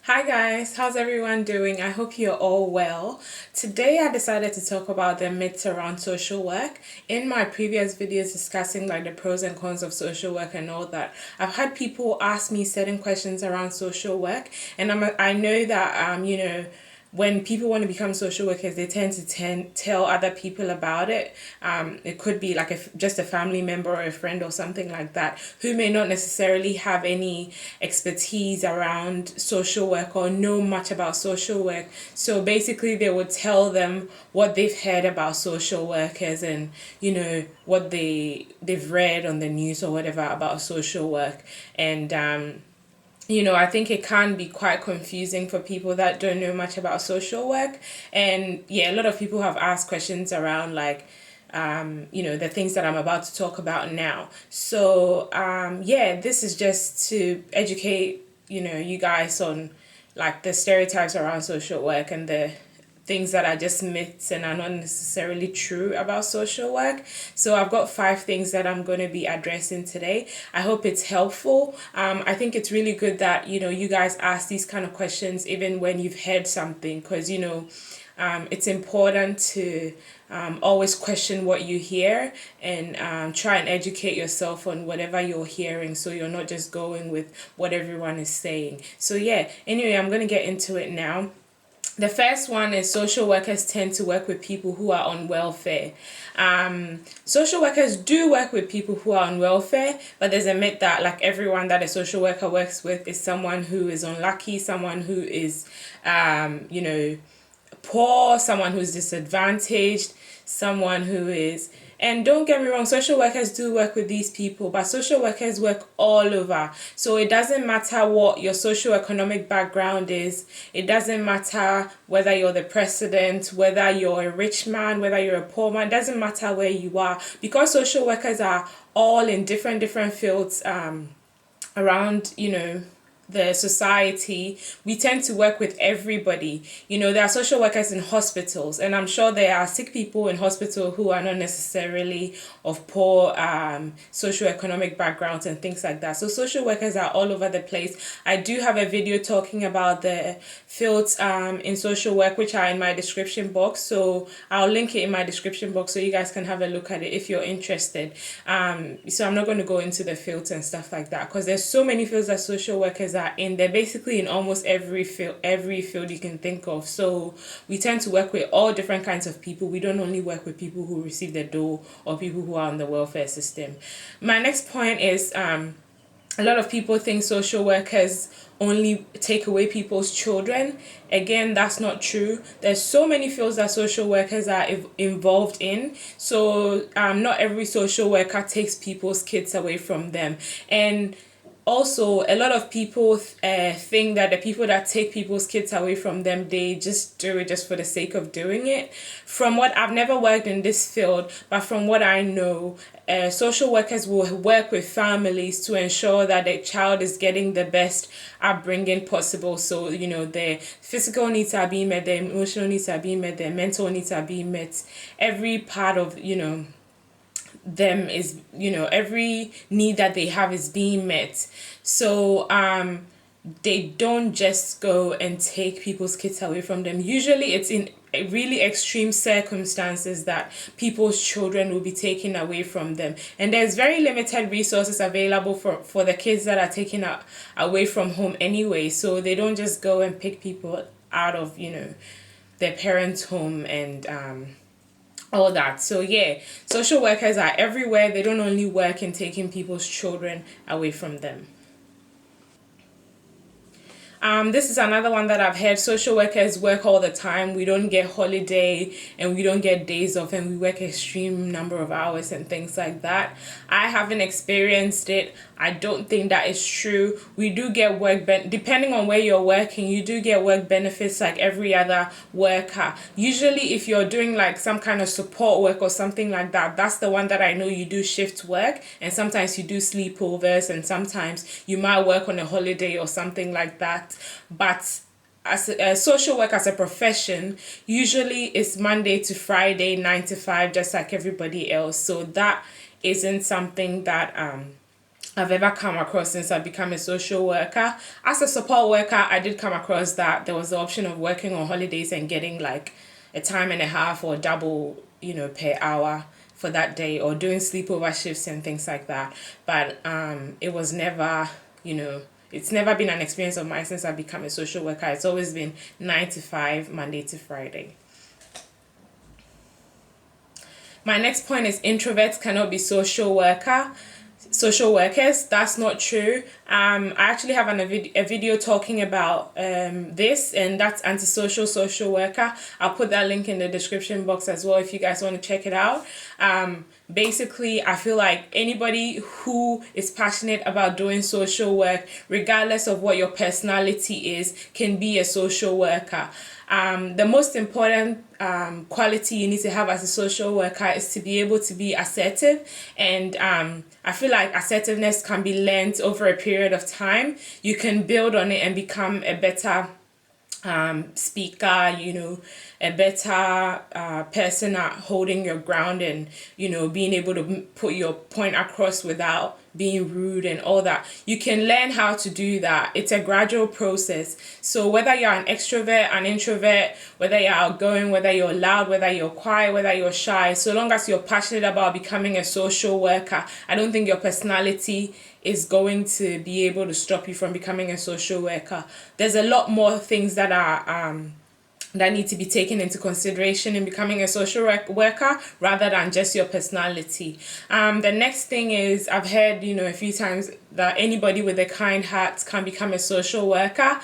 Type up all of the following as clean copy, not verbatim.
Hi guys, how's everyone doing? I hope you're all well. Today I decided to talk about the myths around social work. In my previous videos discussing like the pros and cons of social work and all that, I've had people ask me certain questions around social work, and I know that when people want to become social workers, they tend to tell other people about it. It could be like just a family member or a friend or something like that who may not necessarily have any expertise around social work or know much about social work. So basically, they would tell them what they've heard about social workers and what they've read on the news or whatever about social work. And I think it can be quite confusing for people that don't know much about social work. And yeah, a lot of people have asked questions around like, the things that I'm about to talk about now. So, yeah, this is just to educate, you guys on like the stereotypes around social work and the things that are just myths and are not necessarily true about social work. So I've got 5 things that I'm going to be addressing today. I hope it's helpful. I think it's really good that, you guys ask these kind of questions even when you've heard something, because, it's important to always question what you hear and try and educate yourself on whatever you're hearing so you're not just going with what everyone is saying. So, yeah, anyway, I'm going to get into it now. The first one is social workers tend to work with people who are on welfare. Social workers do work with people who are on welfare, but there's a myth that like everyone that a social worker works with is someone who is unlucky, someone who is, poor, someone who's disadvantaged, someone who is. And don't get me wrong, social workers do work with these people, but social workers work all over. So it doesn't matter what your socio-economic background is. It doesn't matter whether you're the president, whether you're a rich man, whether you're a poor man. It doesn't matter where you are, because social workers are all in different fields around, the society. We tend to work with everybody. There are social workers in hospitals, and I'm sure there are sick people in hospital who are not necessarily of poor socioeconomic backgrounds and things like that. So social workers are all over the place. I do have a video talking about the fields in social work, which are in my description box. So I'll link it in my description box so you guys can have a look at it if you're interested. So I'm not going to go into the fields and stuff like that, because there's so many fields that social workers are in. They're basically in almost every field you can think of. So we tend to work with all different kinds of people. We don't only work with people who receive the dole or people who are on the welfare system. My next point is a lot of people think social workers only take away people's children. Again, that's not true. There's so many fields that social workers are involved in. So not every social worker takes people's kids away from them. And also, a lot of people think that the people that take people's kids away from them, they just do it just for the sake of doing it. From what I've never worked in this field, but from what I know, social workers will work with families to ensure that the child is getting the best upbringing possible. So, their physical needs are being met, their emotional needs are being met, their mental needs are being met. Every part of, them is, every need that they have is being met. So they don't just go and take people's kids away from them. Usually it's in really extreme circumstances that people's children will be taken away from them, and there's very limited resources available for the kids that are taken away from home anyway. So they don't just go and pick people out of their parents' home and all that. So yeah, social workers are everywhere. They don't only work in taking people's children away from them. This is another one that I've heard. Social workers work all the time. We don't get holiday and we don't get days off, and we work extreme number of hours and things like that. I haven't experienced it. I don't think that is true. We do get depending on where you're working, you do get work benefits like every other worker. Usually if you're doing like some kind of support work or something like that, that's the one that I know you do shift work, and sometimes you do sleepovers, and sometimes you might work on a holiday or something like that. But as a social work as a profession, usually it's Monday to Friday, 9 to 5, just like everybody else. So that isn't something that I've ever come across since I've become a social worker. As a support worker, I did come across that there was the option of working on holidays and getting like a time and a half or double, per hour for that day, or doing sleepover shifts and things like that. But it was never, it's never been an experience of mine since I've become a social worker. It's always been 9 to 5, Monday to Friday. My next point is introverts cannot be social workers. That's not true. I actually have a video talking about this, and that's antisocial social worker. I'll put that link in the description box as well if you guys want to check it out. Basically, I feel like anybody who is passionate about doing social work, regardless of what your personality is, can be a social worker. The most important quality you need to have as a social worker is to be able to be assertive, and I feel like assertiveness can be learned over a period of time. You can build on it and become a better speaker, a better person at holding your ground, and being able to put your point across without being rude and all that. You can learn how to do that. It's a gradual process. So whether you're an extrovert, an introvert, whether you're outgoing, whether you're loud, whether you're quiet, whether you're shy, so long as you're passionate about becoming a social worker, I don't think your personality is going to be able to stop you from becoming a social worker. There's a lot more things that are that need to be taken into consideration in becoming a social worker, rather than just your personality. The next thing is, I've heard, a few times that anybody with a kind heart can become a social worker.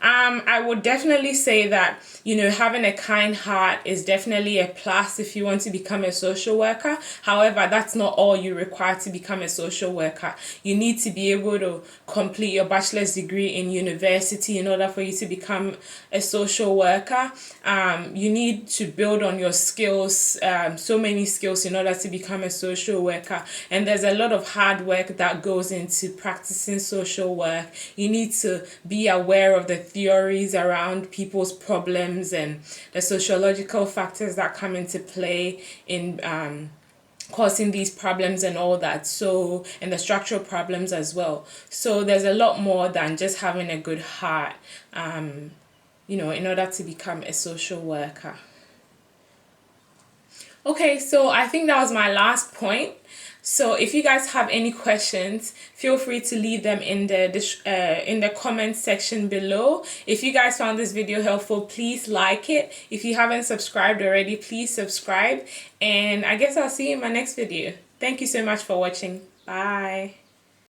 I would definitely say that, having a kind heart is definitely a plus if you want to become a social worker. However, that's not all you require to become a social worker. You need to be able to complete your bachelor's degree in university in order for you to become a social worker. You need to build on your skills, so many skills, in order to become a social worker. And there's a lot of hard work that goes into practicing social work. You need to be aware of the theories around people's problems and the sociological factors that come into play in causing these problems and all that. So, and the structural problems as well. So there's a lot more than just having a good heart, in order to become a social worker. Okay, so I think that was my last point. So if you guys have any questions, feel free to leave them in the comment section below. If you guys found this video helpful, please like it. If you haven't subscribed already, please subscribe. And I guess I'll see you in my next video. Thank you so much for watching. Bye.